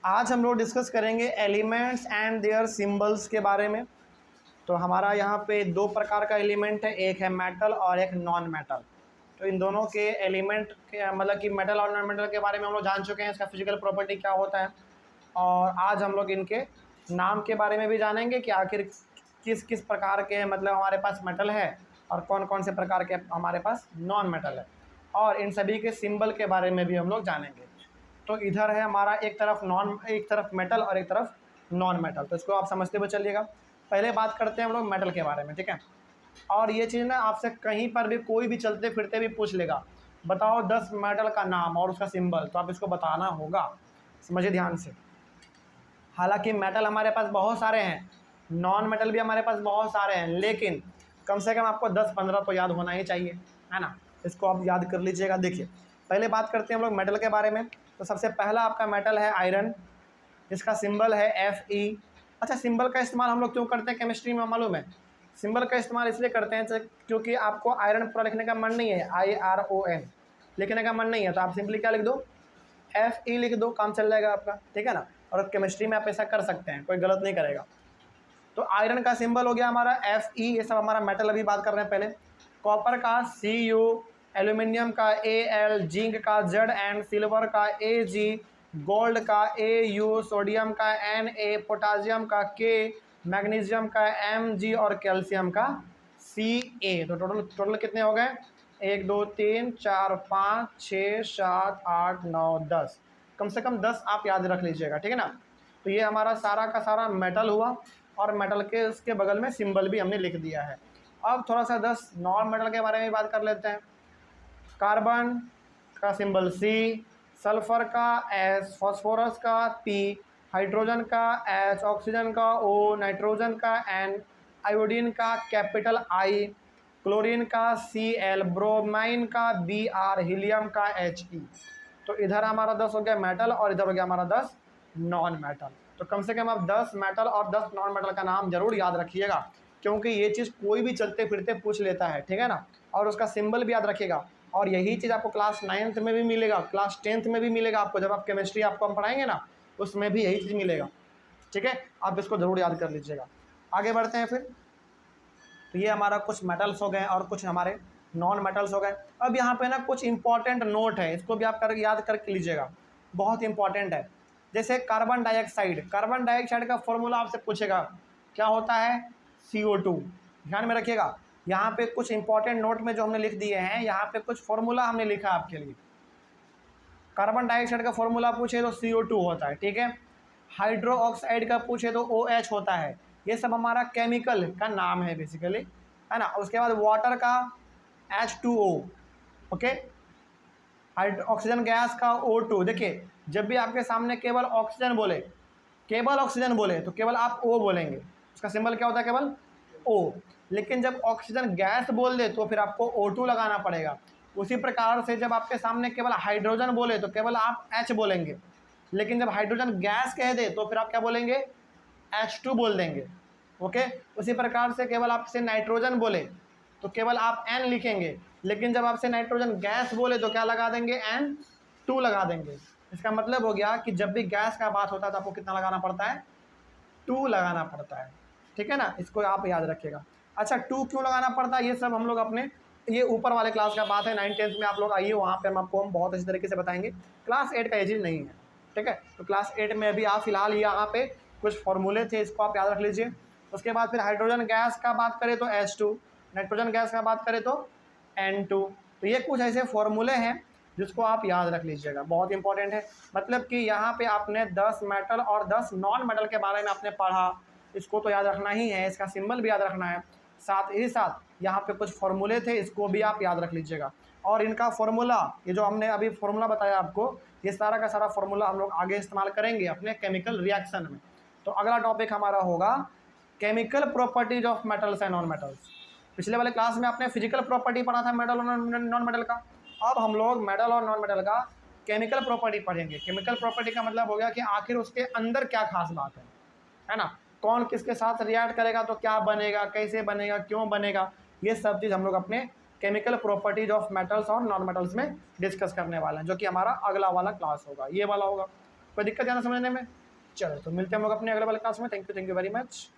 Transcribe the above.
आज हम लोग डिस्कस करेंगे एलिमेंट्स एंड देयर सिंबल्स के बारे में। तो हमारा यहाँ पे दो प्रकार का एलिमेंट है, एक है मेटल और एक नॉन मेटल। तो इन दोनों के एलिमेंट के मतलब कि मेटल और नॉन मेटल के बारे में हम लोग जान चुके हैं, इसका फिजिकल प्रॉपर्टी क्या होता है। और आज हम लोग इनके नाम के बारे में भी जानेंगे कि आखिर किस किस प्रकार के मतलब हमारे पास मेटल है और कौन कौन से प्रकार के हमारे पास नॉन मेटल है, और इन सभी के सिंबल के बारे में भी हम लोग जानेंगे। तो इधर है हमारा एक तरफ मेटल और एक तरफ नॉन मेटल, तो इसको आप समझते हुए चलिएगा। पहले बात करते हैं हम लोग मेटल के बारे में, ठीक है। और ये चीज़ ना आपसे कहीं पर भी कोई भी चलते फिरते भी पूछ लेगा, बताओ 10 मेटल का नाम और उसका सिंबल, तो आप इसको बताना होगा। समझिए ध्यान से। हालांकि मेटल हमारे पास बहुत सारे हैं, नॉन मेटल भी हमारे पास बहुत सारे हैं, लेकिन कम से कम आपको 10-15 तो याद होना ही चाहिए, है ना। इसको आप याद कर लीजिएगा। देखिए पहले बात करते हैं हम लोग मेटल के बारे में। तो सबसे पहला आपका मेटल है आयरन, जिसका सिंबल है Fe। अच्छा, सिंबल का इस्तेमाल हम लोग क्यों करते हैं केमिस्ट्री में मालूम है? सिंबल का इस्तेमाल इसलिए करते हैं क्योंकि आपको आयरन पूरा लिखने का मन नहीं है, IRON लिखने का मन नहीं है, तो आप सिंपली क्या लिख दो, Fe लिख दो, काम चल जाएगा आपका, ठीक है ना। और केमिस्ट्री में आप ऐसा कर सकते हैं, कोई गलत नहीं करेगा। तो आयरन का सिंबल हो गया हमारा Fe। ये सब हमारा मेटल अभी बात कर रहे हैं पहले। कॉपर का Cu, एल्यूमिनियम का Al, जिंक का Zn, सिल्वर का Ag, गोल्ड का Au, सोडियम का Na, पोटासियम का K, मैग्नीशियम का Mg और कैल्शियम का Ca। तो टोटल कितने हो गए? 1 2 3 4 5 6 7 8 9 10, कम से कम 10 आप याद रख लीजिएगा, ठीक है ना। तो ये हमारा सारा का सारा मेटल हुआ, और मेटल के उसके बगल में सिंबल भी हमने लिख दिया है। अब थोड़ा सा 10 नॉन मेटल के बारे में बात कर लेते हैं। कार्बन का सिंबल C, सल्फर का S, फास्फोरस का P, हाइड्रोजन का H, ऑक्सीजन का O, नाइट्रोजन का N, आयोडीन का कैपिटल I, क्लोरीन का Cl, ब्रोमाइन का Br, हीलियम का He। तो इधर हमारा 10 हो गया मेटल और इधर हो गया हमारा 10 नॉन मेटल। तो कम से कम आप 10 मेटल और 10 नॉन मेटल का नाम जरूर याद रखिएगा, क्योंकि ये चीज़ कोई भी चलते फिरते पूछ लेता है, ठीक है ना। और उसका सिंबल भी याद रखिएगा। और यही चीज़ आपको क्लास 9th में भी मिलेगा, क्लास 10th में भी मिलेगा आपको, जब आप केमिस्ट्री आपको हम पढ़ाएंगे ना, उसमें भी यही चीज़ मिलेगा, ठीक है। आप इसको ज़रूर याद कर लीजिएगा। आगे बढ़ते हैं फिर। तो ये हमारा कुछ मेटल्स हो गए और कुछ हमारे नॉन मेटल्स हो गए। अब यहाँ पे ना कुछ इंपॉर्टेंट नोट है, इसको भी आप याद करके लीजिएगा, बहुत इंपॉर्टेंट है। जैसे कार्बन डाइऑक्साइड का फॉर्मूला आपसे पूछेगा, क्या होता है? CO2। ध्यान में रखिएगा, यहाँ पे कुछ इंपॉर्टेंट नोट में जो हमने लिख दिए हैं, यहाँ पे कुछ फॉर्मूला हमने लिखा आपके लिए। कार्बन डाइऑक्साइड का फॉर्मूला पूछे तो CO2 होता है, ठीक है। हाइड्रो ऑक्साइड का पूछे तो OH होता है। ये सब हमारा केमिकल का नाम है बेसिकली, है ना। उसके बाद वाटर का H2O, ओके। ऑक्सीजन गैस का O2। देखिए जब भी आपके सामने केवल ऑक्सीजन बोले तो केवल आप O बोलेंगे, उसका सिंबल क्या होता है? केवल O। लेकिन जब ऑक्सीजन गैस बोल दे तो फिर आपको O2 लगाना पड़ेगा। उसी प्रकार से जब आपके सामने केवल हाइड्रोजन बोले तो केवल आप H बोलेंगे, लेकिन जब हाइड्रोजन गैस कह दे तो फिर आप क्या बोलेंगे? H2 बोल देंगे, ओके। उसी प्रकार से केवल आपसे नाइट्रोजन बोले तो केवल आप N लिखेंगे, लेकिन जब आपसे नाइट्रोजन गैस बोले तो क्या लगा देंगे? N2 लगा देंगे। इसका मतलब हो गया कि जब भी गैस का बात होता है तो आपको कितना लगाना पड़ता है? 2 लगाना पड़ता है, ठीक है ना। इसको आप याद रखिएगा। अच्छा, 2 क्यों लगाना पड़ता है ये सब हम लोग अपने ये ऊपर वाले क्लास का बात है, 9th-10th में आप लोग आइए, वहाँ पे हम आपको बहुत अच्छी तरीके से बताएंगे। क्लास 8 का ये चीज़ नहीं है, ठीक है। तो क्लास 8 में अभी आप फिलहाल यहाँ पे कुछ फॉर्मूले थे, इसको आप याद रख लीजिए। उसके बाद फिर हाइड्रोजन गैस का बात करें तो H2, नाइट्रोजन गैस का बात करें तो N2। तो ये कुछ ऐसे फॉर्मूले हैं जिसको आप याद रख लीजिएगा, बहुत इंपॉर्टेंट है। मतलब कि यहाँ पे आपने 10 मेटल और 10 नॉन मेटल के बारे में आपने पढ़ा, इसको तो याद रखना ही है, इसका सिंबल भी याद रखना है, साथ ही साथ यहाँ पे कुछ फॉर्मूले थे, इसको भी आप याद रख लीजिएगा। और इनका फॉर्मूला, ये जो हमने अभी फॉर्मूला बताया आपको, ये सारा का सारा फॉर्मूला हम लोग आगे इस्तेमाल करेंगे अपने केमिकल रिएक्शन में। तो अगला टॉपिक हमारा होगा chemical properties of metals and non metals. पिछले वाले क्लास में आपने फिजिकल प्रॉपर्टी पढ़ा था मेटल और नॉन मेटल का। अब हम लोग मेटल और नॉन मेटल का केमिकल प्रॉपर्टी पढ़ेंगे। केमिकल प्रॉपर्टी का मतलब हो गया कि आखिर उसके अंदर क्या खास बात है ना। कौन किसके साथ रिएक्ट करेगा तो क्या बनेगा, कैसे बनेगा, क्यों बनेगा, ये सब चीज़ हम लोग अपने केमिकल प्रॉपर्टीज ऑफ मेटल्स और नॉन मेटल्स में डिस्कस करने वाले हैं, जो कि हमारा अगला वाला क्लास होगा, ये वाला होगा। कोई दिक्कत है ना समझने में? चलो तो मिलते हैं हम लोग अपने अगले वाले क्लास में। Thank you very much.